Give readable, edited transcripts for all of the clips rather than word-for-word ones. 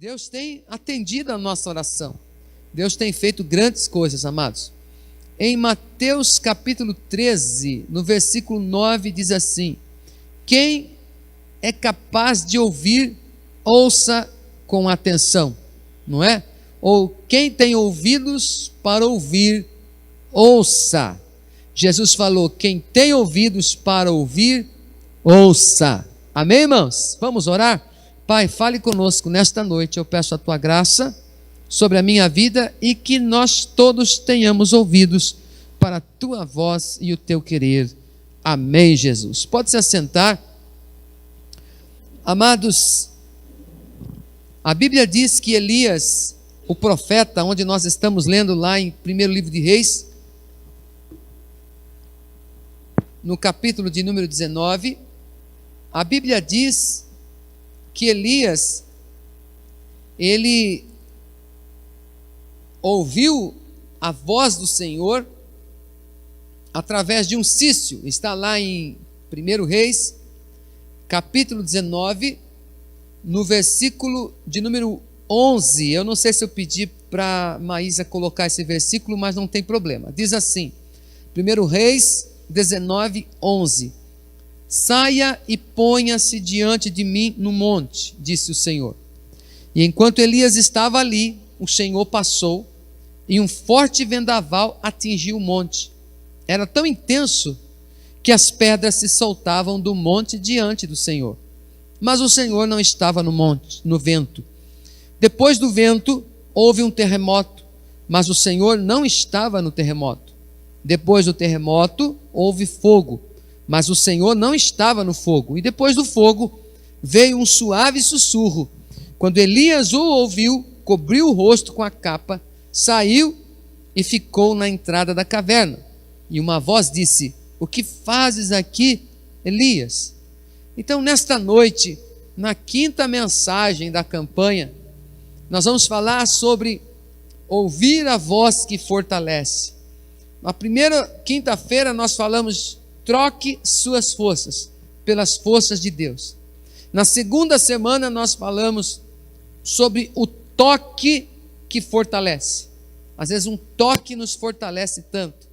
Deus tem atendido a nossa oração. Deus tem feito grandes coisas, amados. Em Mateus capítulo 13, no versículo 9, diz assim: quem é capaz de ouvir, ouça com atenção, não é? Ou quem tem ouvidos para ouvir, ouça. Jesus falou: quem tem ouvidos para ouvir, ouça. Amém, irmãos? Vamos orar? Pai, fale conosco nesta noite. Eu peço a tua graça sobre a minha vida e que nós todos tenhamos ouvidos para a tua voz e o teu querer. Amém, Jesus. Pode se assentar. Amados, a Bíblia diz que Elias, o profeta, onde nós estamos lendo lá em 1º livro de Reis, no capítulo de número 19, a Bíblia diz que Elias, ele ouviu a voz do Senhor através de um cício. Está lá em 1 Reis, capítulo 19, no versículo de número 11. Eu não sei se eu pedi para Maísa colocar esse versículo, mas não tem problema. Diz assim, 1 Reis 19, 11. Saia e ponha-se diante de mim no monte, disse o Senhor. E enquanto Elias estava ali, o Senhor passou e um forte vendaval atingiu o monte. Era tão intenso que as pedras se soltavam do monte diante do Senhor. Mas o Senhor não estava no monte, no vento. Depois do vento, houve um terremoto, mas o Senhor não estava no terremoto. Depois do terremoto, houve fogo, mas o Senhor não estava no fogo. E depois do fogo, veio um suave sussurro. Quando Elias o ouviu, cobriu o rosto com a capa, saiu e ficou na entrada da caverna. E uma voz disse: o que fazes aqui, Elias? Então, nesta noite, na quinta mensagem da campanha, nós vamos falar sobre ouvir a voz que fortalece. Na primeira quinta-feira nós falamos: troque suas forças pelas forças de Deus. Na segunda semana nós falamos sobre o toque que fortalece. Às vezes um toque nos fortalece tanto.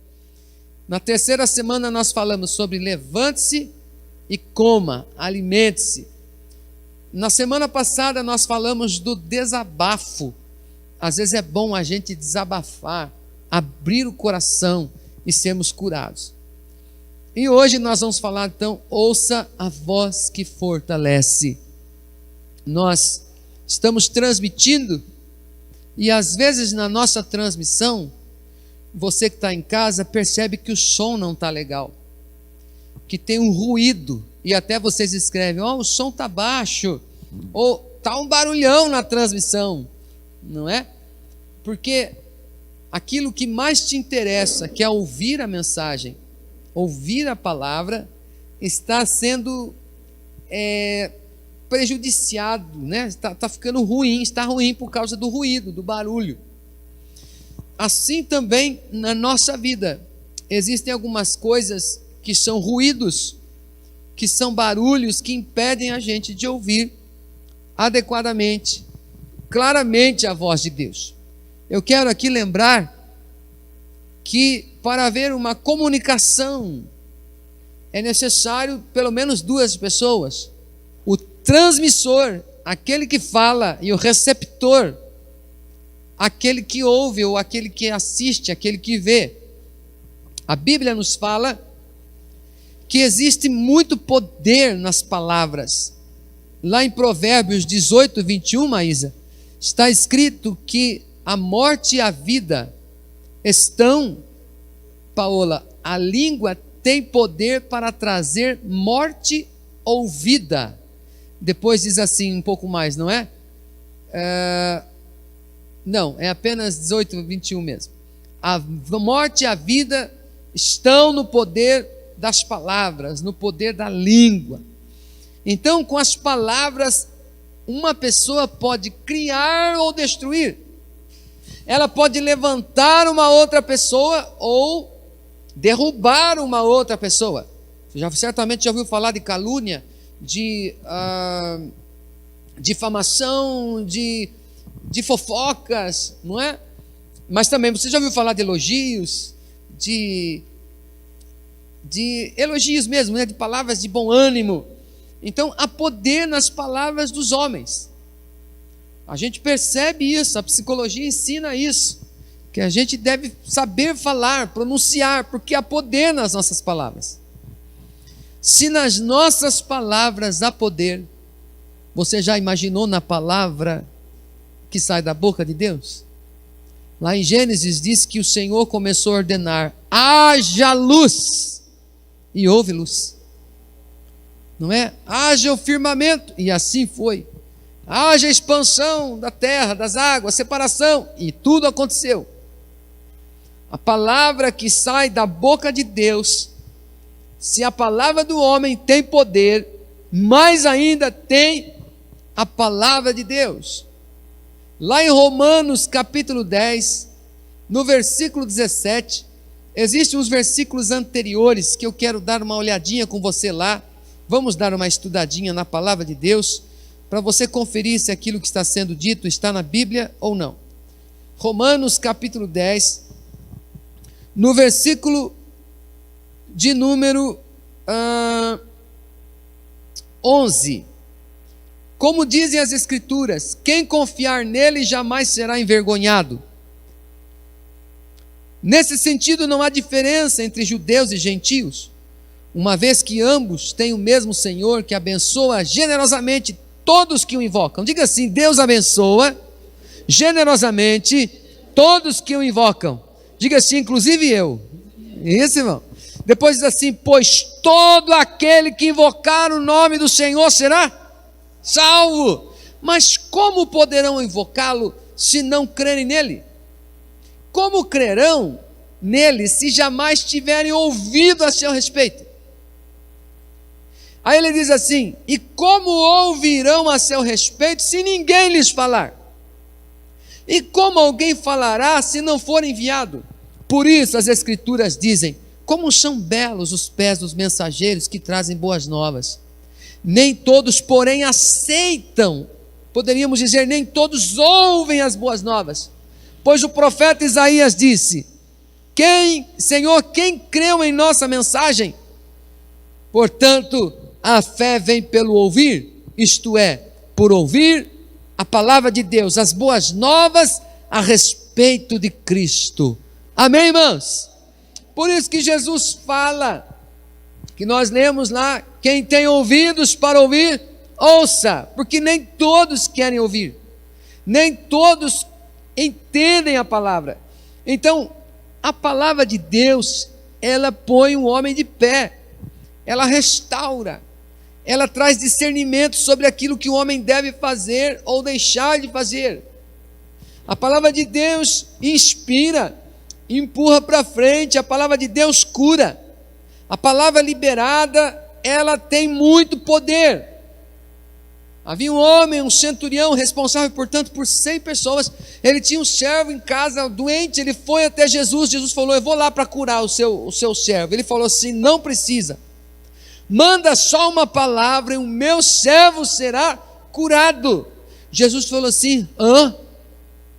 Na terceira semana nós falamos sobre levante-se e coma, alimente-se. Na semana passada nós falamos do desabafo. Às vezes é bom a gente desabafar, abrir o coração e sermos curados. E hoje nós vamos falar então, ouça a voz que fortalece. Nós estamos transmitindo e às vezes na nossa transmissão, você que está em casa percebe que o som não está legal, que tem um ruído, e até vocês escrevem: o som está baixo, ou está um barulhão na transmissão, não é? Porque aquilo que mais te interessa, que é ouvir a mensagem, ouvir a palavra, está sendo prejudiciado, né? Está ficando ruim, está ruim por causa do ruído, do barulho. Assim também na nossa vida, existem algumas coisas que são ruídos, que são barulhos que impedem a gente de ouvir adequadamente, claramente a voz de Deus. Eu quero aqui lembrar que para haver uma comunicação é necessário pelo menos duas pessoas: o transmissor, aquele que fala, e o receptor, aquele que ouve ou aquele que assiste, aquele que vê. A Bíblia nos fala que existe muito poder nas palavras. Lá em Provérbios 18, 21, Maísa, está escrito que a morte e a vida estão, Paola, a língua tem poder para trazer morte ou vida. Depois diz assim um pouco mais, não é? Não, é apenas 18, 21 mesmo. A morte e a vida estão no poder das palavras, no poder da língua. Então, com as palavras, uma pessoa pode criar ou destruir. Ela pode levantar uma outra pessoa ou derrubar uma outra pessoa. Você certamente já ouviu falar de calúnia, de difamação, de de fofocas, não é? Mas também, você já ouviu falar de elogios, de elogios mesmo, né? De palavras de bom ânimo. Então, há poder nas palavras dos homens. A gente percebe isso, a psicologia ensina isso, que a gente deve saber falar, pronunciar, porque há poder nas nossas palavras. Se nas nossas palavras há poder, você já imaginou na palavra que sai da boca de Deus? Lá em Gênesis diz que o Senhor começou a ordenar: haja luz, e houve luz. Não é? Haja o firmamento, e assim foi. Haja expansão da terra, das águas, separação, e tudo aconteceu. A palavra que sai da boca de Deus, se a palavra do homem tem poder, mais ainda tem a palavra de Deus. Lá em Romanos capítulo 10, no versículo 17, existem uns versículos anteriores que eu quero dar uma olhadinha com você lá. Vamos dar uma estudadinha na palavra de Deus, para você conferir se aquilo que está sendo dito está na Bíblia ou não. Romanos capítulo 10, no versículo de número 11. Como dizem as Escrituras, quem confiar nele jamais será envergonhado. Nesse sentido, não há diferença entre judeus e gentios, uma vez que ambos têm o mesmo Senhor, que abençoa generosamente todos que o invocam. Diga assim: Deus abençoa generosamente todos que o invocam. Diga assim: inclusive eu. Isso, irmão. Depois diz assim: pois todo aquele que invocar o nome do Senhor será salvo. Mas como poderão invocá-lo se não crerem nele? Como crerão nele se jamais tiverem ouvido a seu respeito? Aí ele diz assim: e como ouvirão a seu respeito se ninguém lhes falar? E como alguém falará se não for enviado? Por isso as Escrituras dizem: como são belos os pés dos mensageiros que trazem boas novas. Nem todos, porém, aceitam. Poderíamos dizer, nem todos ouvem as boas novas. Pois o profeta Isaías disse: Senhor, quem creu em nossa mensagem? Portanto, a fé vem pelo ouvir, isto é, por ouvir a palavra de Deus, as boas novas a respeito de Cristo. Amém, irmãos? Por isso que Jesus fala, que nós lemos lá: quem tem ouvidos para ouvir, ouça, porque nem todos querem ouvir, nem todos entendem a palavra. Então, a palavra de Deus, ela põe o homem de pé, ela restaura, ela traz discernimento sobre aquilo que o homem deve fazer ou deixar de fazer. A palavra de Deus inspira, empurra para frente, a palavra de Deus cura. A palavra liberada, ela tem muito poder. Havia um homem, um centurião, responsável, portanto, por 100 pessoas. Ele tinha um servo em casa, doente. Ele foi até Jesus. Jesus falou: eu vou lá para curar o seu servo. Ele falou assim: não precisa. Manda só uma palavra e o meu servo será curado. Jesus falou assim: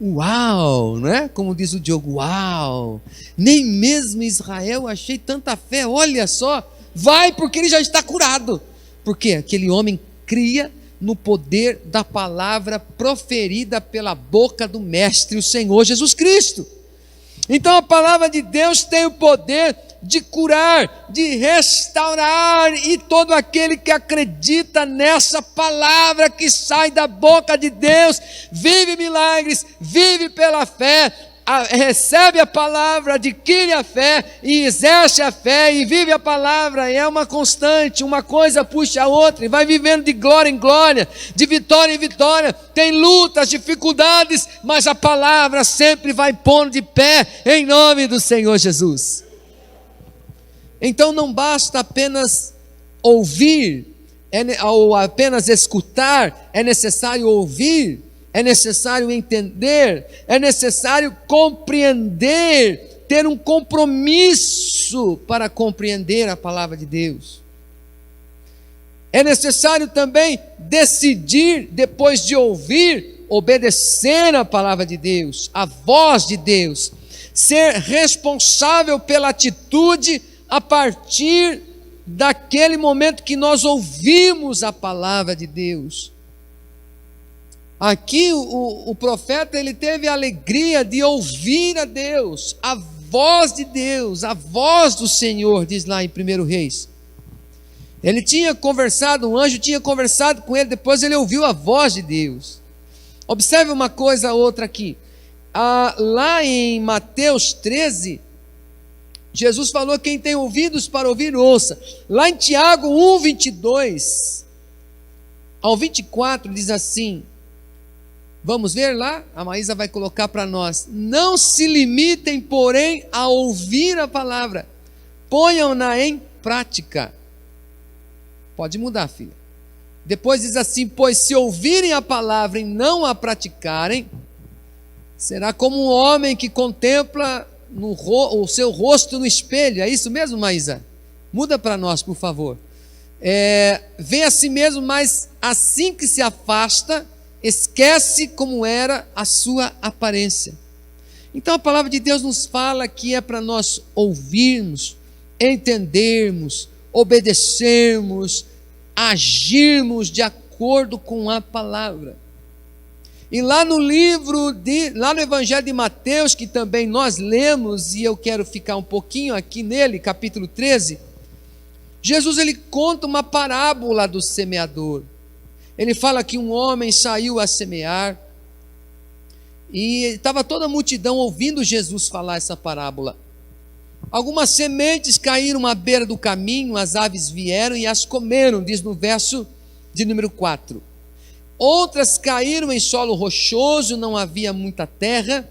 uau, não é? Como diz o Diogo, uau, nem mesmo em Israel achei tanta fé. Olha só, vai, porque ele já está curado. Porque aquele homem cria no poder da palavra proferida pela boca do Mestre, o Senhor Jesus Cristo. Então a palavra de Deus tem o poder de curar, de restaurar, e todo aquele que acredita nessa palavra que sai da boca de Deus, vive milagres, vive pela fé, recebe a palavra, adquire a fé e exerce a fé e vive a palavra. É uma constante, uma coisa puxa a outra e vai vivendo de glória em glória, de vitória em vitória. Tem lutas, dificuldades, mas a palavra sempre vai pondo de pé em nome do Senhor Jesus. Então não basta apenas ouvir ou apenas escutar, é necessário ouvir, é necessário entender, é necessário compreender, ter um compromisso para compreender a palavra de Deus. É necessário também decidir, depois de ouvir, obedecer a palavra de Deus, a voz de Deus, ser responsável pela atitude a partir daquele momento que nós ouvimos a palavra de Deus. Aqui o profeta, ele teve a alegria de ouvir a Deus, a voz de Deus, a voz do Senhor, diz lá em 1 Reis. Ele tinha conversado, um anjo tinha conversado com ele, depois ele ouviu a voz de Deus. Observe uma coisa outra aqui. Lá em Mateus 13, Jesus falou: quem tem ouvidos para ouvir, ouça. Lá em Tiago 1, 22 ao 24, diz assim, vamos ver lá? A Maísa vai colocar para nós. Não se limitem, porém, a ouvir a palavra, ponham-na em prática. Pode mudar, filha. Depois diz assim: pois se ouvirem a palavra e não a praticarem, será como um homem que contempla o seu rosto no espelho. É isso mesmo, Maísa? Muda para nós, por favor. Vê a si mesmo, mas assim que se afasta, esquece como era a sua aparência. Então a palavra de Deus nos fala que é para nós ouvirmos, entendermos, obedecermos, agirmos de acordo com a palavra. E lá no Evangelho de Mateus, que também nós lemos, e eu quero ficar um pouquinho aqui nele, capítulo 13, Jesus ele conta uma parábola do semeador. Ele fala que um homem saiu a semear, e estava toda a multidão ouvindo Jesus falar essa parábola. Algumas sementes caíram à beira do caminho, as aves vieram e as comeram, diz no verso de número 4. Outras caíram em solo rochoso, não havia muita terra,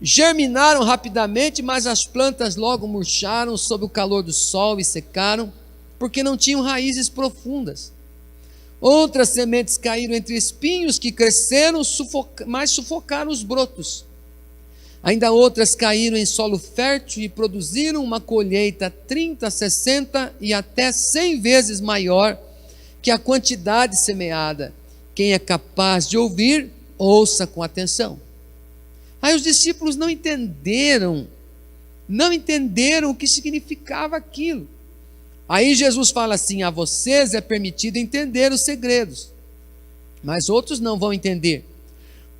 germinaram rapidamente, mas as plantas logo murcharam sob o calor do sol e secaram, porque não tinham raízes profundas. Outras sementes caíram entre espinhos que cresceram, mas sufocaram os brotos. Ainda outras caíram em solo fértil e produziram uma colheita 30, 60 e até 100 vezes maior que a quantidade semeada. Quem é capaz de ouvir, ouça com atenção. Aí os discípulos não entenderam o que significava aquilo. Aí Jesus fala assim: a vocês é permitido entender os segredos, mas outros não vão entender.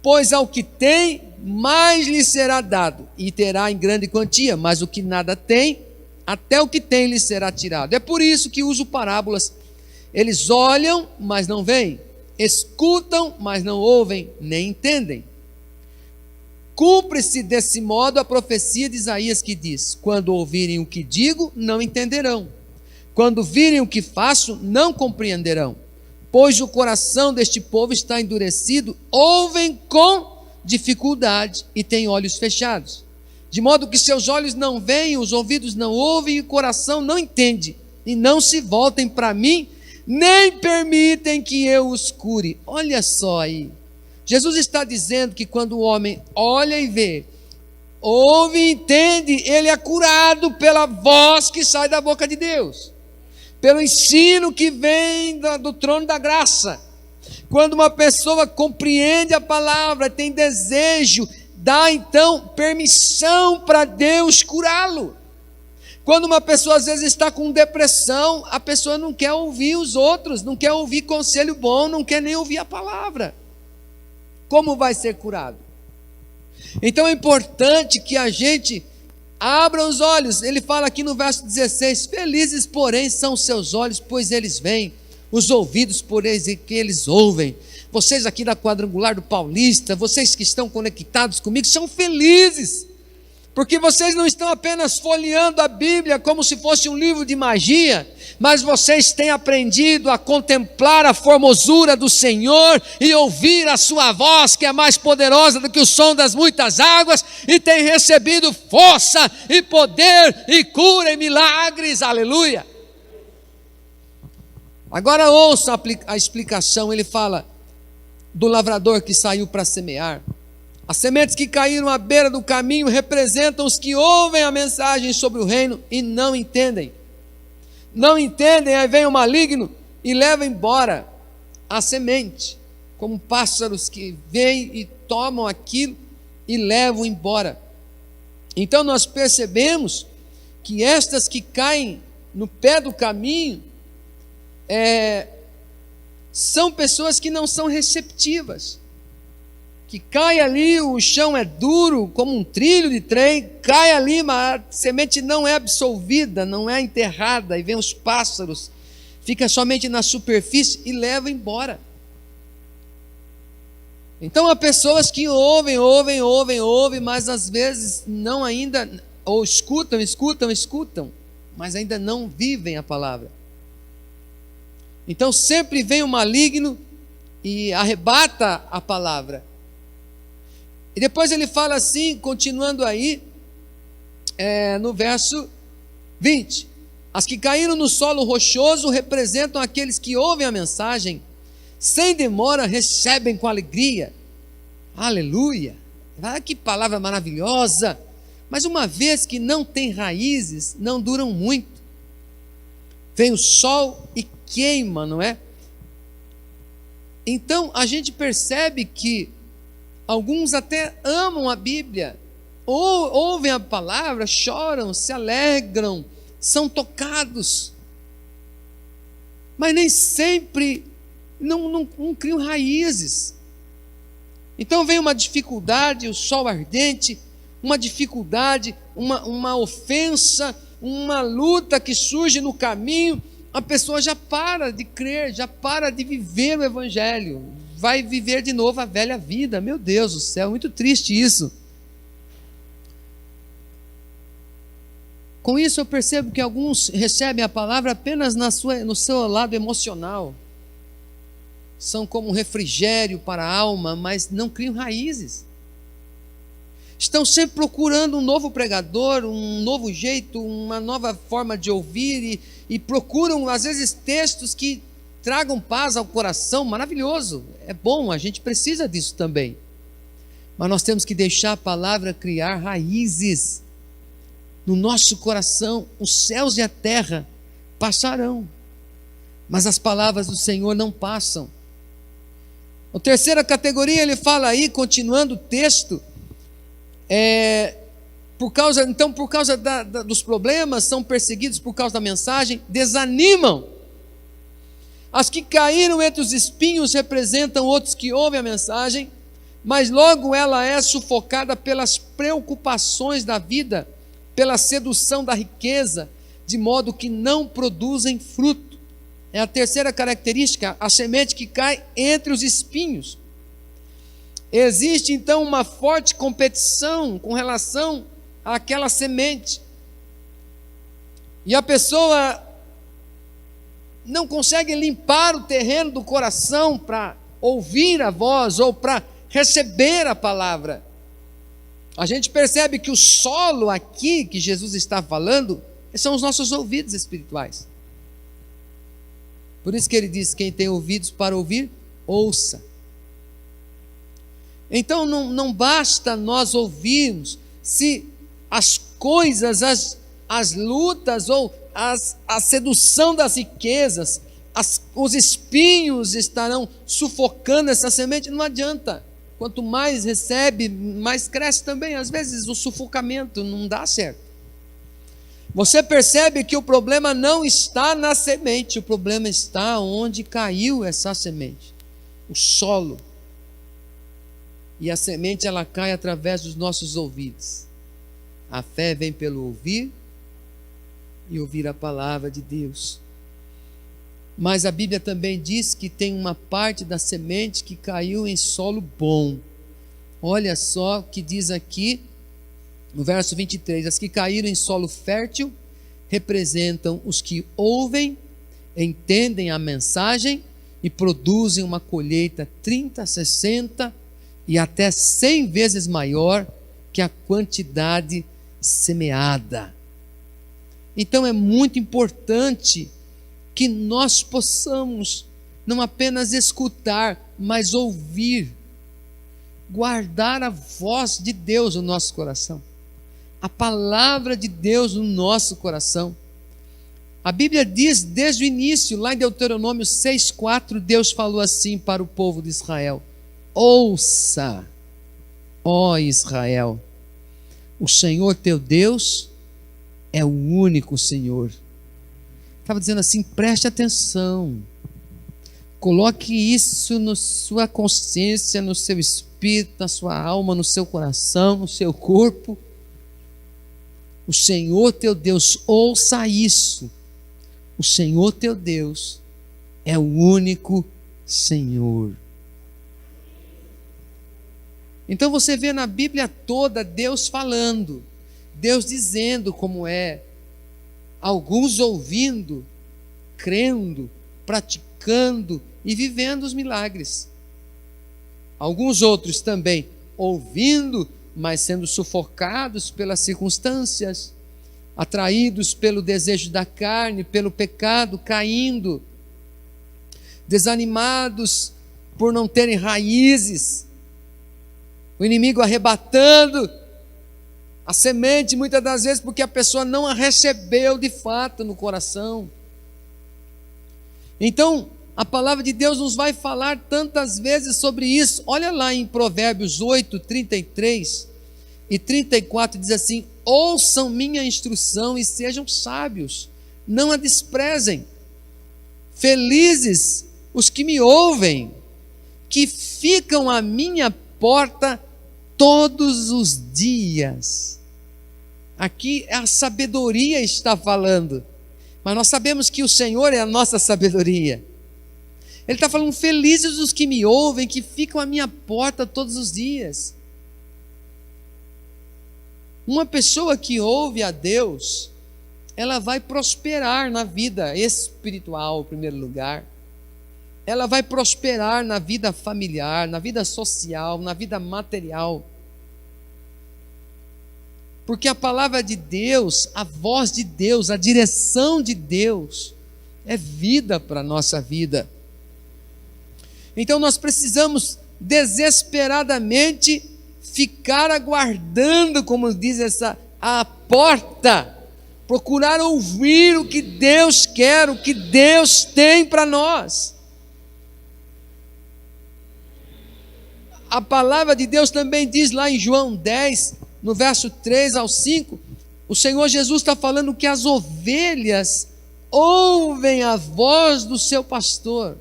Pois ao que tem, mais lhe será dado, e terá em grande quantia, mas o que nada tem, até o que tem lhe será tirado. É por isso que uso parábolas. Eles olham, mas não veem, escutam, mas não ouvem, nem entendem. Cumpre-se desse modo a profecia de Isaías que diz: quando ouvirem o que digo, não entenderão. Quando virem o que faço, não compreenderão. Pois o coração deste povo está endurecido, ouvem com dificuldade e têm olhos fechados. De modo que seus olhos não veem, os ouvidos não ouvem e o coração não entende. E não se voltem para mim, nem permitem que eu os cure. Olha só aí. Jesus está dizendo que quando o homem olha e vê, ouve e entende, ele é curado pela voz que sai da boca de Deus, pelo ensino que vem do trono da graça. Quando uma pessoa compreende a palavra, tem desejo, dá então permissão para Deus curá-lo. Quando uma pessoa às vezes está com depressão, a pessoa não quer ouvir os outros, não quer ouvir conselho bom, não quer nem ouvir a palavra. Como vai ser curado? Então é importante que a gente abra os olhos. Ele fala aqui no verso 16: felizes, porém, são os seus olhos, pois eles veem, os ouvidos, por que eles ouvem. Vocês aqui da Quadrangular do Paulista, vocês que estão conectados comigo, são felizes, porque vocês não estão apenas folheando a Bíblia como se fosse um livro de magia, mas vocês têm aprendido a contemplar a formosura do Senhor e ouvir a sua voz, que é mais poderosa do que o som das muitas águas, e têm recebido força e poder e cura e milagres. Aleluia! Agora ouça a explicação. Ele fala do lavrador que saiu para semear. As sementes que caíram à beira do caminho representam os que ouvem a mensagem sobre o reino e não entendem. Não entendem, aí vem o maligno e leva embora a semente. como pássaros que vêm e tomam aquilo e levam embora. Então nós percebemos que estas que caem no pé do caminho são pessoas que não são receptivas, que cai ali, o chão é duro como um trilho de trem, cai ali, mas a semente não é absorvida, não é enterrada, e vem os pássaros, fica somente na superfície e leva embora. Então há pessoas que ouvem, mas às vezes não ainda, ou escutam, mas ainda não vivem a palavra. Então sempre vem o maligno e arrebata a palavra. E depois ele fala assim, continuando aí, no verso 20: as que caíram no solo rochoso representam aqueles que ouvem a mensagem, sem demora recebem com alegria. Aleluia! Ah, que palavra maravilhosa! Mas uma vez que não tem raízes, não duram muito. Vem o sol e queima, não é? Então a gente percebe que alguns até amam a Bíblia, ou ouvem a palavra, choram, se alegram, são tocados, mas nem sempre não criam raízes. Então vem uma dificuldade, o sol ardente, uma dificuldade, uma ofensa, uma luta que surge no caminho, a pessoa já para de crer, já para de viver o Evangelho, vai viver de novo a velha vida. Meu Deus do céu, muito triste isso. Com isso eu percebo que alguns recebem a palavra apenas no seu lado emocional, são como um refrigério para a alma, mas não criam raízes. Estão sempre procurando um novo pregador, um novo jeito, uma nova forma de ouvir, e procuram às vezes textos que tragam paz ao coração. Maravilhoso, é bom, a gente precisa disso também, mas nós temos que deixar a palavra criar raízes no nosso coração. Os céus e a terra passarão, mas as palavras do Senhor não passam. A terceira categoria, ele fala aí, continuando o texto, por causa dos problemas, são perseguidos por causa da mensagem, desanimam. As que caíram entre os espinhos representam outros que ouvem a mensagem, mas logo ela é sufocada pelas preocupações da vida, pela sedução da riqueza, de modo que não produzem fruto. É a terceira característica, a semente que cai entre os espinhos. Existe então uma forte competição com relação àquela semente, e a pessoa não consegue limpar o terreno do coração para ouvir a voz ou para receber a palavra. A gente percebe que o solo aqui que Jesus está falando são os nossos ouvidos espirituais. Por isso que ele diz: quem tem ouvidos para ouvir, ouça. Então não basta nós ouvirmos, se as coisas, as lutas ou a sedução das riquezas, os espinhos estarão sufocando essa semente, não adianta. Quanto mais recebe, mais cresce também. Às vezes o sufocamento não dá certo. Você percebe que o problema não está na semente, o problema está onde caiu essa semente, o solo. E a semente, ela cai através dos nossos ouvidos. A fé vem pelo ouvir e ouvir a palavra de Deus. Mas a Bíblia também diz que tem uma parte da semente que caiu em solo bom. Olha só o que diz aqui no verso 23: as que caíram em solo fértil representam os que ouvem, entendem a mensagem e produzem uma colheita 30, 60 e até 100 vezes maior que a quantidade semeada. Então é muito importante que nós possamos não apenas escutar, mas ouvir, guardar a voz de Deus no nosso coração, a palavra de Deus no nosso coração. A Bíblia diz desde o início, lá em Deuteronômio 6,4, Deus falou assim para o povo de Israel: ouça, ó Israel, o Senhor teu Deus é o único Senhor. Estava dizendo assim, preste atenção, coloque isso na sua consciência, no seu espírito, na sua alma, no seu coração, no seu corpo. O Senhor teu Deus, ouça isso. O Senhor teu Deus é o único Senhor. Então você vê na Bíblia toda Deus falando, Deus dizendo como é, alguns ouvindo, crendo, praticando e vivendo os milagres. Alguns outros também ouvindo, mas sendo sufocados pelas circunstâncias, atraídos pelo desejo da carne, pelo pecado, caindo, desanimados por não terem raízes, o inimigo arrebatando a semente, muitas das vezes porque a pessoa não a recebeu de fato no coração. Então, a palavra de Deus nos vai falar tantas vezes sobre isso. Olha lá em Provérbios 8, 33 e 34, diz assim: ouçam minha instrução e sejam sábios, não a desprezem. Felizes os que me ouvem, que ficam à minha porta todos os dias. Aqui a sabedoria está falando, mas nós sabemos que o Senhor é a nossa sabedoria. Ele está falando: felizes os que me ouvem, que ficam à minha porta todos os dias. Uma pessoa que ouve a Deus, ela vai prosperar na vida espiritual, em primeiro lugar. Ela vai prosperar na vida familiar, na vida social, na vida material. Porque a palavra de Deus, a voz de Deus, a direção de Deus é vida para a nossa vida. Então nós precisamos desesperadamente ficar aguardando, como diz a porta, procurar ouvir o que Deus quer, o que Deus tem para nós. A palavra de Deus também diz lá em João 10, no verso 3 ao 5, o Senhor Jesus está falando que as ovelhas ouvem a voz do seu pastor.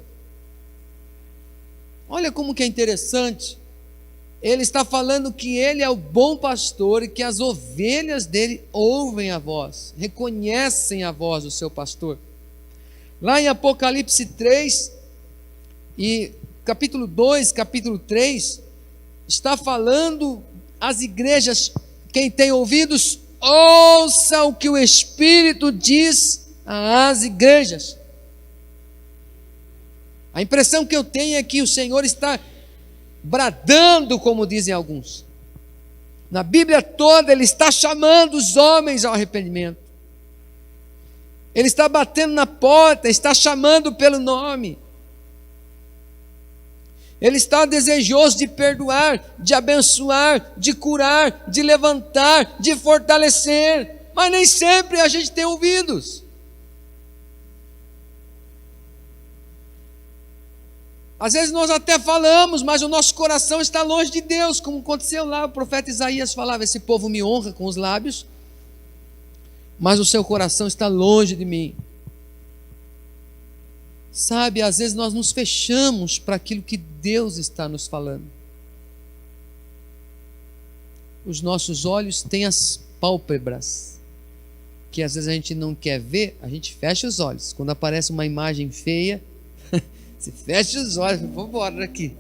Olha como que é interessante. Ele está falando que ele é o bom pastor e que as ovelhas dele ouvem a voz, reconhecem a voz do seu pastor. Lá em Apocalipse 3 e capítulo 2, capítulo 3, está falando às igrejas: quem tem ouvidos, ouça o que o Espírito diz às igrejas. A impressão que eu tenho é que o Senhor está bradando, como dizem alguns. Na Bíblia toda Ele está chamando os homens ao arrependimento. Ele está batendo na porta, está chamando pelo nome. Ele está desejoso de perdoar, de abençoar, de curar, de levantar, de fortalecer. Mas nem sempre a gente tem ouvidos. Às vezes nós até falamos, mas o nosso coração está longe de Deus, como aconteceu lá. O profeta Isaías falava: esse povo me honra com os lábios, mas o seu coração está longe de mim. Sabe, às vezes nós nos fechamos para aquilo que Deus está nos falando. Os nossos olhos têm as pálpebras, que às vezes a gente não quer ver, a gente fecha os olhos. Quando aparece uma imagem feia, você fecha os olhos, vou embora daqui.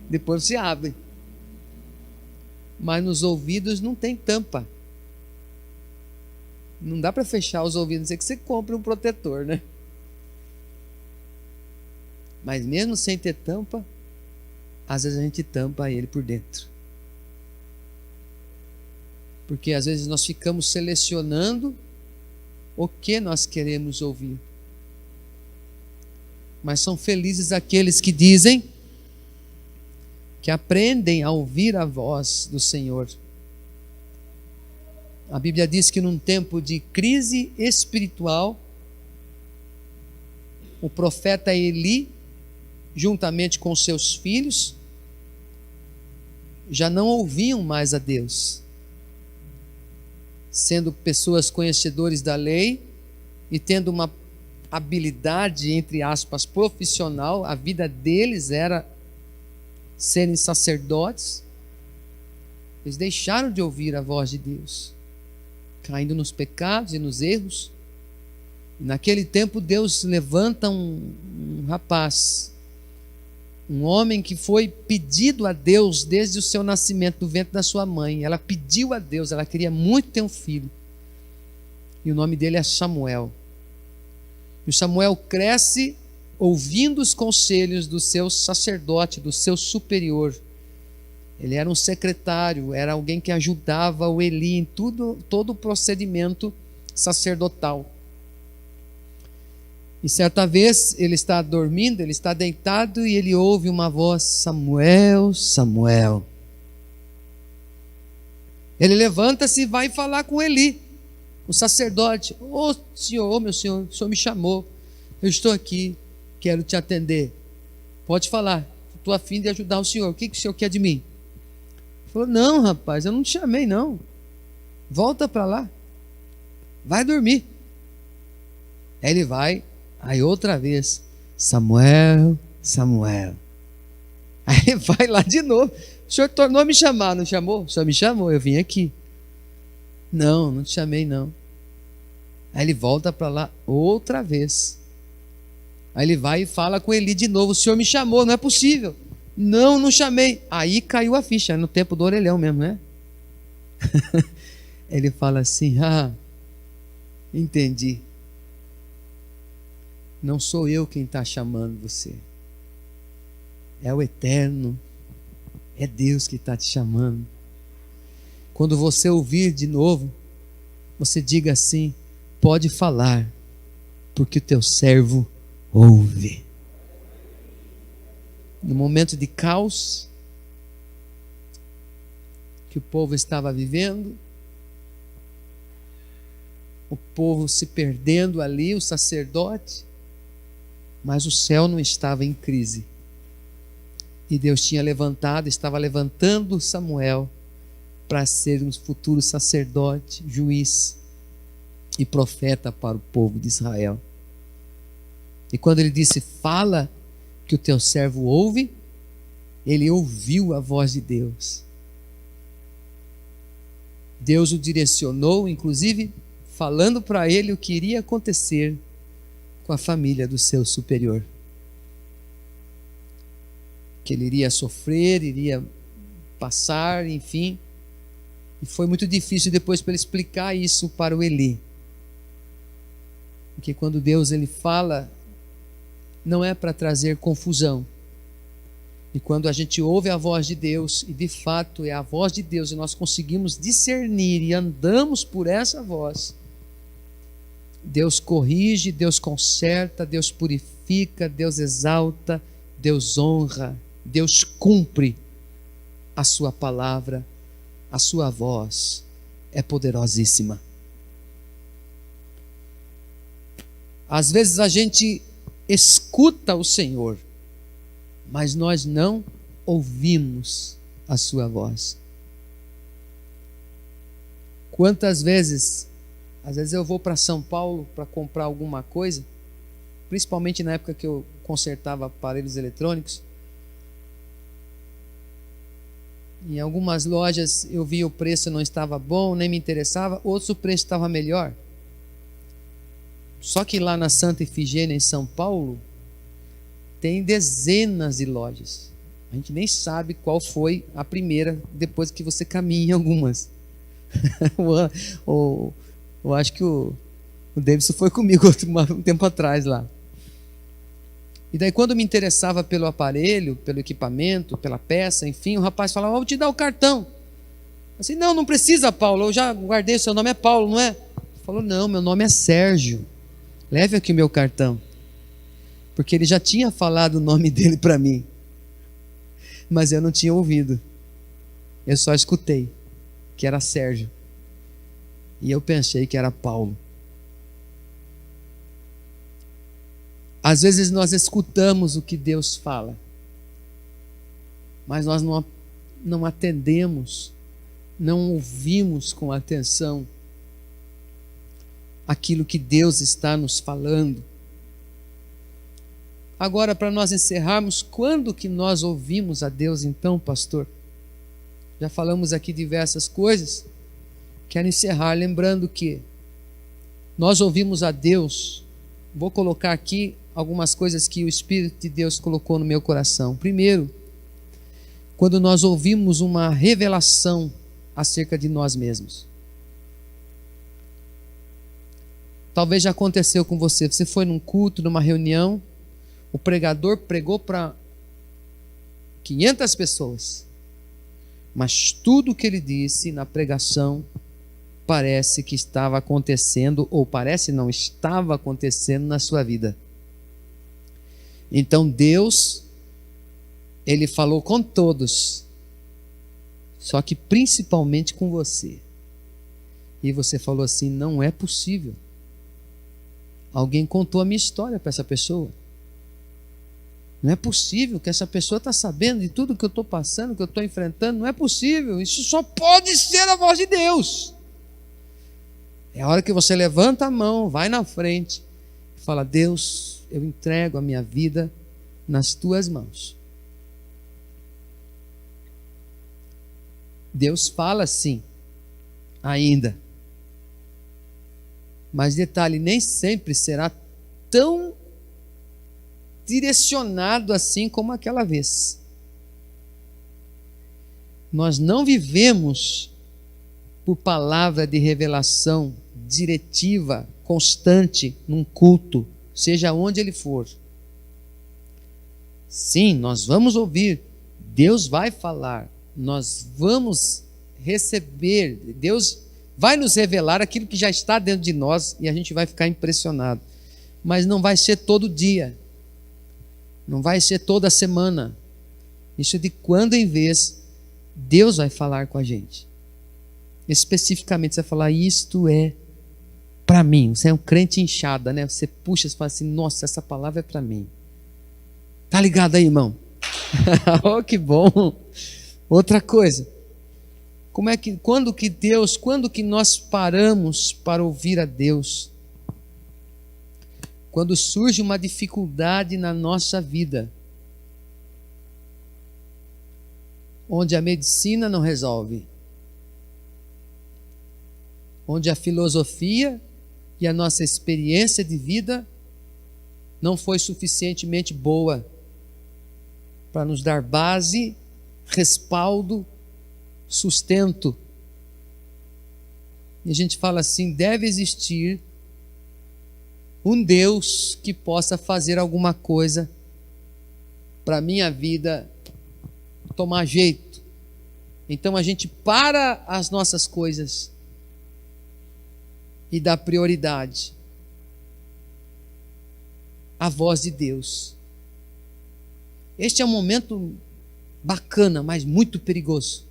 Depois você abre. Mas nos ouvidos não tem tampa. Não dá para fechar os ouvidos, a não ser que você compre um protetor, né? Mas mesmo sem ter tampa, às vezes a gente tampa ele por dentro. Porque às vezes nós ficamos selecionando o que nós queremos ouvir. Mas são felizes aqueles que dizem, que aprendem a ouvir a voz do Senhor. A Bíblia diz que num tempo de crise espiritual, o profeta Eli, juntamente com seus filhos, já não ouviam mais a Deus, sendo pessoas conhecedores da lei e tendo uma habilidade, entre aspas, profissional. A vida deles era serem sacerdotes. Eles deixaram de ouvir a voz de Deus, caindo nos pecados e nos erros. E naquele tempo Deus levanta um rapaz, um homem que foi pedido a Deus desde o seu nascimento do ventre da sua mãe. Ela pediu a Deus, ela queria muito ter um filho. E o nome dele é Samuel. E o Samuel cresce ouvindo os conselhos do seu sacerdote, do seu superior. Ele era um secretário, era alguém que ajudava o Eli em todo o procedimento sacerdotal. E certa vez ele está dormindo, ele está deitado e ele ouve uma voz: Samuel, Samuel. Ele levanta-se e vai falar com Eli, o sacerdote. Ô senhor, meu senhor, o senhor me chamou, eu estou aqui, quero te atender. Pode falar, estou a fim de ajudar o senhor, o que o senhor quer de mim? Ele falou: não, rapaz, eu não te chamei não, volta para lá, vai dormir. Aí ele vai, aí outra vez: Samuel, Samuel. Aí ele vai lá de novo: o senhor tornou a me chamar, não chamou? O senhor me chamou, eu vim aqui. Não, não te chamei não. Aí ele volta para lá outra vez. Aí ele vai e fala com Eli de novo: o senhor me chamou, não é possível. Não, não chamei. Aí caiu a ficha, no tempo do orelhão mesmo, né? Ele fala assim: entendi. Não sou eu quem está chamando você. É o Eterno. É Deus que está te chamando. Quando você ouvir de novo, você diga assim: pode falar, porque o teu servo ouve. No momento de caos que o povo estava vivendo, o povo se perdendo ali, o sacerdote, mas o céu não estava em crise. E Deus tinha levantado, estava levantando Samuel para ser um futuro sacerdote, juiz e profeta para o povo de Israel. E quando ele disse: fala, que o teu servo ouve, ele ouviu a voz de Deus. Deus o direcionou, inclusive falando para ele o que iria acontecer com a família do seu superior. Que ele iria sofrer, iria passar, enfim. E foi muito difícil depois para ele explicar isso para o Eli. Porque quando Deus ele fala, não é para trazer confusão. E quando a gente ouve a voz de Deus, e de fato é a voz de Deus, e nós conseguimos discernir e andamos por essa voz, Deus corrige, Deus conserta, Deus purifica, Deus exalta, Deus honra, Deus cumpre a sua palavra, a sua voz é poderosíssima. Às vezes a gente escuta o Senhor, mas nós não ouvimos a sua voz. Quantas vezes, às vezes eu vou para São Paulo para comprar alguma coisa, principalmente na época que eu consertava aparelhos eletrônicos. Em algumas lojas eu via o preço não estava bom, nem me interessava, outros o preço estava melhor. Só que lá na Santa Efigênia, em São Paulo, tem dezenas de lojas. A gente nem sabe qual foi a primeira, depois que você caminha em algumas. Eu acho que o Davidson foi comigo um tempo atrás lá. E daí quando me interessava pelo aparelho, pelo equipamento, pela peça, enfim, o rapaz falava: vou te dar o cartão. Eu disse: não precisa, Paulo, eu já guardei, o seu nome é Paulo, não é? Ele falou: não, meu nome é Sérgio, leve aqui o meu cartão. Porque ele já tinha falado o nome dele para mim, mas eu não tinha ouvido, eu só escutei que era Sérgio, e eu pensei que era Paulo. Às vezes nós escutamos o que Deus fala, mas nós não atendemos, não ouvimos com atenção aquilo que Deus está nos falando. Agora, para nós encerrarmos, quando que nós ouvimos a Deus então, pastor? Já falamos aqui diversas coisas. Quero encerrar lembrando que nós ouvimos a Deus. Vou colocar aqui algumas coisas que o Espírito de Deus colocou no meu coração. Primeiro, quando nós ouvimos uma revelação acerca de nós mesmos. Talvez já aconteceu com você. Você foi num culto, numa reunião, o pregador pregou para 500 pessoas, mas tudo que ele disse na pregação parece que estava acontecendo, ou parece não, estava acontecendo na sua vida. Então Deus, Ele falou com todos, só que principalmente com você. E você falou assim: não é possível. Alguém contou a minha história para essa pessoa. Não é possível que essa pessoa está sabendo de tudo que eu estou passando, que eu estou enfrentando. Não é possível. Isso só pode ser a voz de Deus. É a hora que você levanta a mão, vai na frente e fala: Deus, eu entrego a minha vida nas tuas mãos. Deus fala sim, ainda. Mas detalhe, nem sempre será tão direcionado assim como aquela vez. Nós não vivemos por palavra de revelação diretiva, constante, num culto, seja onde ele for. Sim, nós vamos ouvir, Deus vai falar, nós vamos receber, Deus vai nos revelar aquilo que já está dentro de nós e a gente vai ficar impressionado. Mas não vai ser todo dia, não vai ser toda semana. Isso é de quando em vez Deus vai falar com a gente. Especificamente você vai falar: isto é para mim. Você é um crente inchada, né? Você puxa e fala assim: nossa, essa palavra é para mim. Tá ligado aí, irmão? Oh, que bom. Outra coisa, quando que nós paramos para ouvir a Deus? Quando surge uma dificuldade na nossa vida, onde a medicina não resolve, onde a filosofia e a nossa experiência de vida não foi suficientemente boa para nos dar base, respaldo, sustento. E a gente fala assim: deve existir um Deus que possa fazer alguma coisa para a minha vida tomar jeito. Então a gente para as nossas coisas e dá prioridade à voz de Deus. Este é um momento bacana, mas muito perigoso.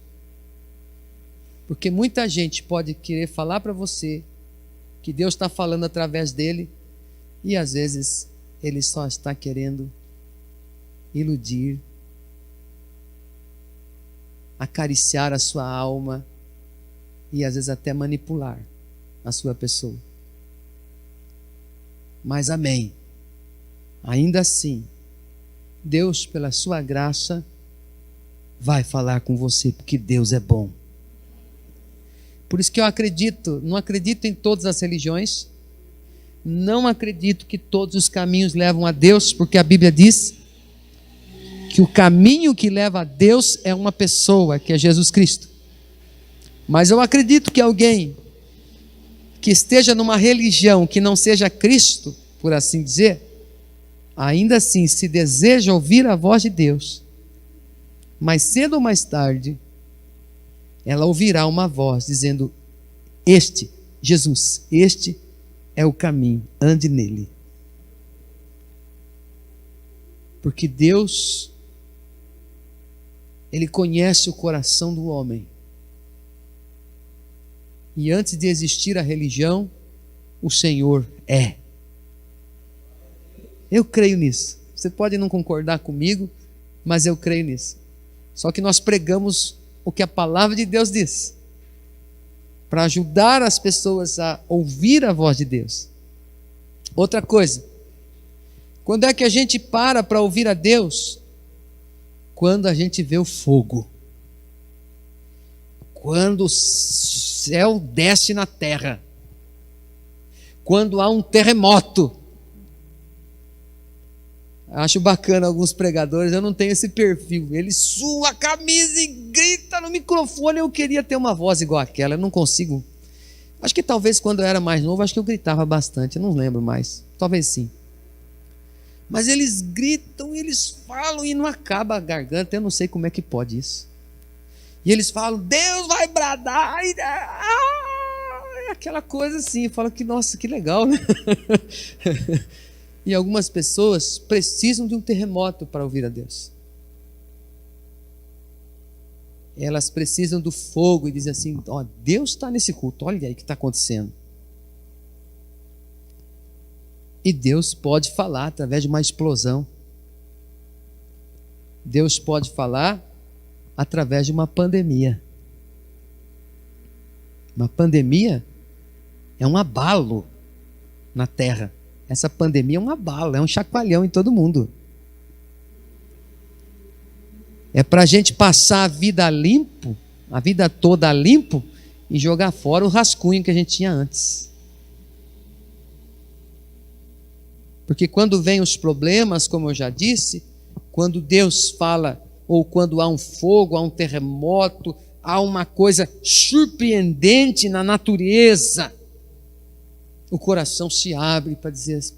Porque muita gente pode querer falar para você que Deus está falando através dele, e às vezes ele só está querendo iludir, acariciar a sua alma e às vezes até manipular a sua pessoa. Mas amém, ainda assim Deus, pela sua graça, vai falar com você, porque Deus é bom. Por isso que eu não acredito em todas as religiões, não acredito que todos os caminhos levam a Deus, porque a Bíblia diz que o caminho que leva a Deus é uma pessoa, que é Jesus Cristo. Mas eu acredito que alguém que esteja numa religião que não seja Cristo, por assim dizer, ainda assim, se deseja ouvir a voz de Deus, mais cedo ou mais tarde, ela ouvirá uma voz dizendo: Jesus, este é o caminho, ande nele. Porque Deus, Ele conhece o coração do homem. E antes de existir a religião, o Senhor é. Eu creio nisso. Você pode não concordar comigo, mas eu creio nisso. Só que nós pregamos o que a palavra de Deus diz, para ajudar as pessoas a ouvir a voz de Deus. Outra coisa, quando é que a gente para ouvir a Deus? Quando a gente vê o fogo. Quando o céu desce na terra. Quando há um terremoto. Acho bacana alguns pregadores, eu não tenho esse perfil. Ele sua a camisa e grita no microfone. Eu queria ter uma voz igual aquela, eu não consigo. Acho que talvez quando eu era mais novo, acho que eu gritava bastante, eu não lembro mais. Talvez sim. Mas eles gritam, eles falam e não acaba a garganta, eu não sei como é que pode isso. E eles falam, Deus vai bradar, aquela coisa assim, eu falo que nossa, que legal, né? E algumas pessoas precisam de um terremoto para ouvir a Deus. Elas precisam do fogo e dizem assim, ó, Deus está nesse culto, olha aí o que está acontecendo. E Deus pode falar através de uma explosão. Deus pode falar através de uma pandemia. Uma pandemia é um abalo na terra. Essa pandemia é um abalo, é um chacoalhão em todo mundo. É para a gente passar a vida limpo, a vida toda limpo, e jogar fora o rascunho que a gente tinha antes. Porque quando vem os problemas, como eu já disse, quando Deus fala, ou quando há um fogo, há um terremoto, há uma coisa surpreendente na natureza, o coração se abre para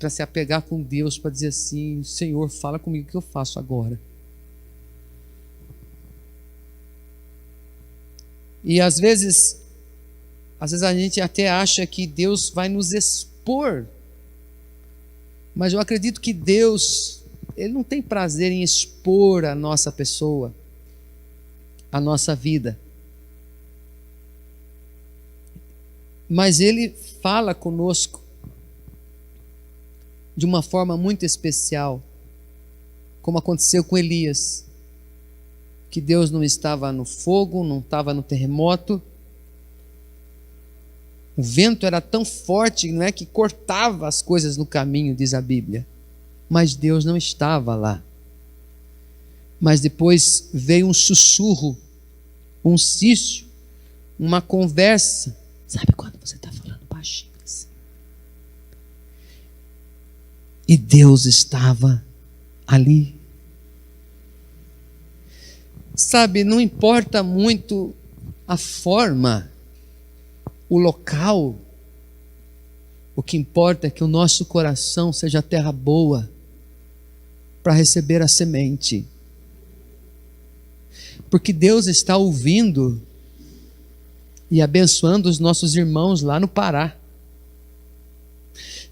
se apegar com Deus, para dizer assim, Senhor, fala comigo o que eu faço agora. E às vezes a gente até acha que Deus vai nos expor. Mas eu acredito que Deus, Ele não tem prazer em expor a nossa pessoa, a nossa vida. Mas Ele fala conosco de uma forma muito especial, como aconteceu com Elias, que Deus não estava no fogo, não estava no terremoto. O vento era tão forte, não é, que cortava as coisas no caminho, diz a Bíblia. Mas Deus não estava lá. Mas depois veio um sussurro, um cício, uma conversa. Sabe quando você está falando baixinho assim? E Deus estava ali. Sabe, não importa muito a forma, o local, o que importa é que o nosso coração seja terra boa para receber a semente. Porque Deus está ouvindo e abençoando os nossos irmãos lá no Pará.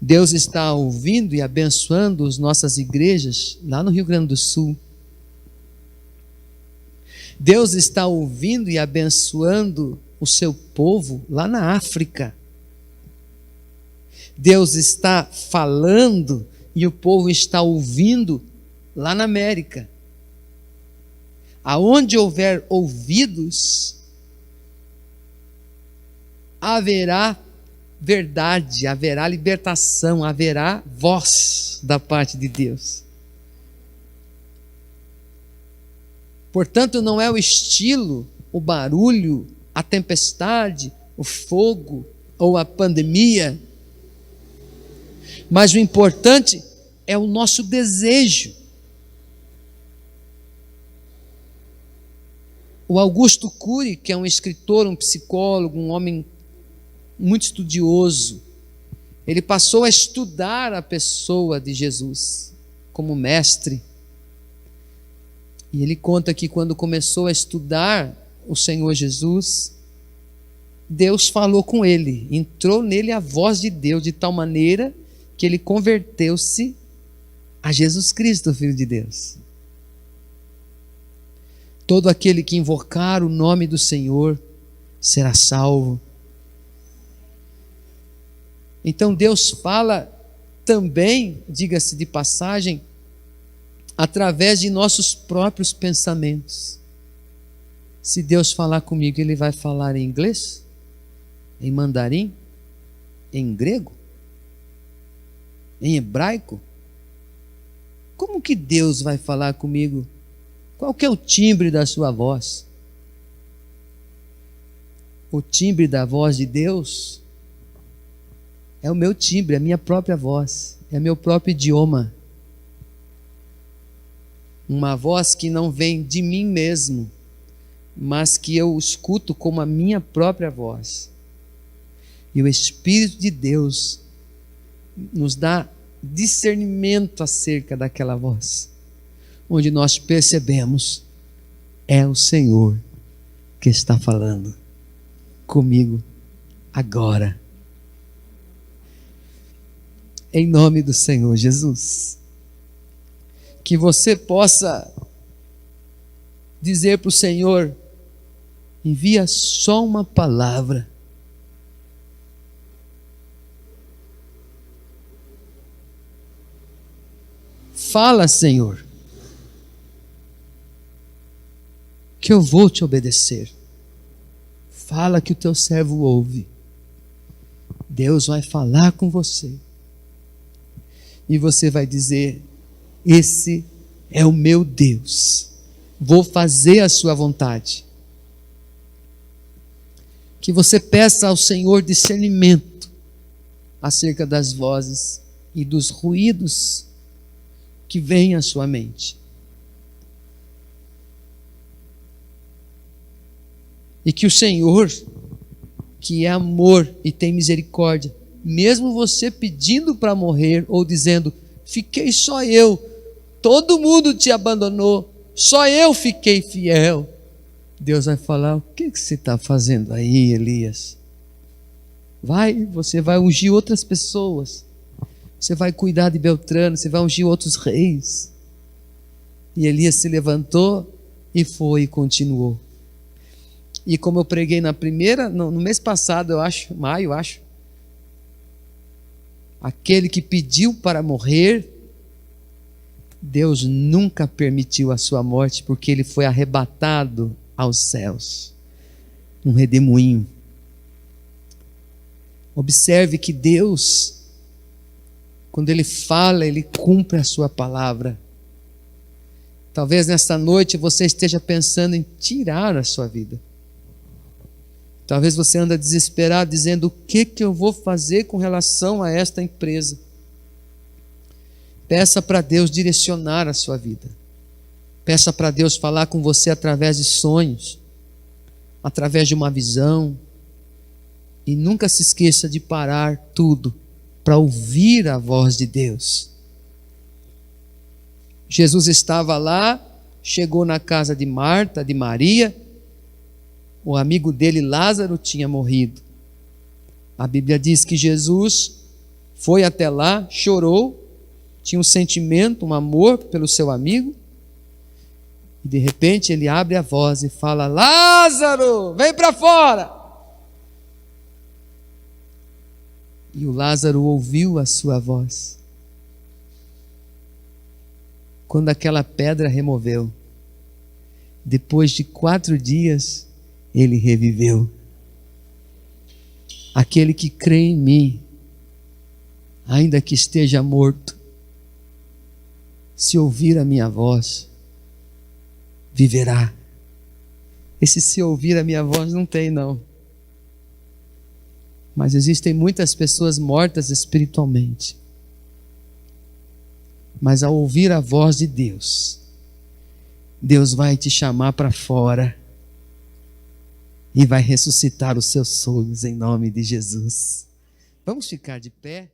Deus está ouvindo e abençoando as nossas igrejas lá no Rio Grande do Sul. Deus está ouvindo e abençoando o seu povo lá na África. Deus está falando e o povo está ouvindo lá na América. Aonde houver ouvidos, haverá verdade, haverá libertação, haverá voz da parte de Deus. Portanto, não é o estilo, o barulho, a tempestade, o fogo ou a pandemia, mas o importante é o nosso desejo. O Augusto Cury, que é um escritor, um psicólogo, um homem muito estudioso, ele passou a estudar a pessoa de Jesus como mestre. E ele conta que quando começou a estudar o Senhor Jesus, Deus falou com ele, entrou nele a voz de Deus de tal maneira que ele converteu-se a Jesus Cristo, Filho de Deus. Todo aquele que invocar o nome do Senhor será salvo. Então Deus fala também, diga-se de passagem, através de nossos próprios pensamentos. Se Deus falar comigo, Ele vai falar em inglês? Em mandarim? Em grego? Em hebraico? Como que Deus vai falar comigo? Qual que é o timbre da sua voz? O timbre da voz de Deus é o meu timbre, é a minha própria voz, é meu próprio idioma. Uma voz que não vem de mim mesmo, mas que eu escuto como a minha própria voz. E o Espírito de Deus nos dá discernimento acerca daquela voz, onde nós percebemos, é o Senhor que está falando comigo agora. Em nome do Senhor Jesus, que você possa dizer para o Senhor: envia só uma palavra. Fala, Senhor, que eu vou te obedecer. Fala que o teu servo ouve. Deus vai falar com você. E você vai dizer: esse é o meu Deus. Vou fazer a sua vontade. Que você peça ao Senhor discernimento acerca das vozes e dos ruídos que vêm à sua mente. E que o Senhor, que é amor e tem misericórdia, mesmo você pedindo para morrer ou dizendo: fiquei só eu, todo mundo te abandonou, só eu fiquei fiel, Deus vai falar: o que você está fazendo aí, Elias? Você vai ungir outras pessoas, você vai cuidar de Beltrano, você vai ungir outros reis. E Elias se levantou e foi e continuou. E como eu preguei no mês passado, maio, aquele que pediu para morrer, Deus nunca permitiu a sua morte, porque ele foi arrebatado aos céus, num redemoinho. Observe que Deus, quando Ele fala, Ele cumpre a sua palavra. Talvez nesta noite você esteja pensando em tirar a sua vida. Talvez você anda desesperado, dizendo: o que eu vou fazer com relação a esta empresa? Peça para Deus direcionar a sua vida. Peça para Deus falar com você através de sonhos, através de uma visão. E nunca se esqueça de parar tudo para ouvir a voz de Deus. Jesus estava lá, chegou na casa de Marta, de Maria. O amigo dele, Lázaro, tinha morrido. A Bíblia diz que Jesus foi até lá, chorou, tinha um sentimento, um amor pelo seu amigo. E de repente ele abre a voz e fala: Lázaro, vem para fora! E o Lázaro ouviu a sua voz. Quando aquela pedra removeu, depois de 4 dias, ele reviveu. Aquele que crê em mim, ainda que esteja morto, se ouvir a minha voz, viverá. Esse se ouvir a minha voz não tem, não. Mas existem muitas pessoas mortas espiritualmente. Mas ao ouvir a voz de Deus, Deus vai te chamar para fora e vai ressuscitar os seus sonhos em nome de Jesus. Vamos ficar de pé?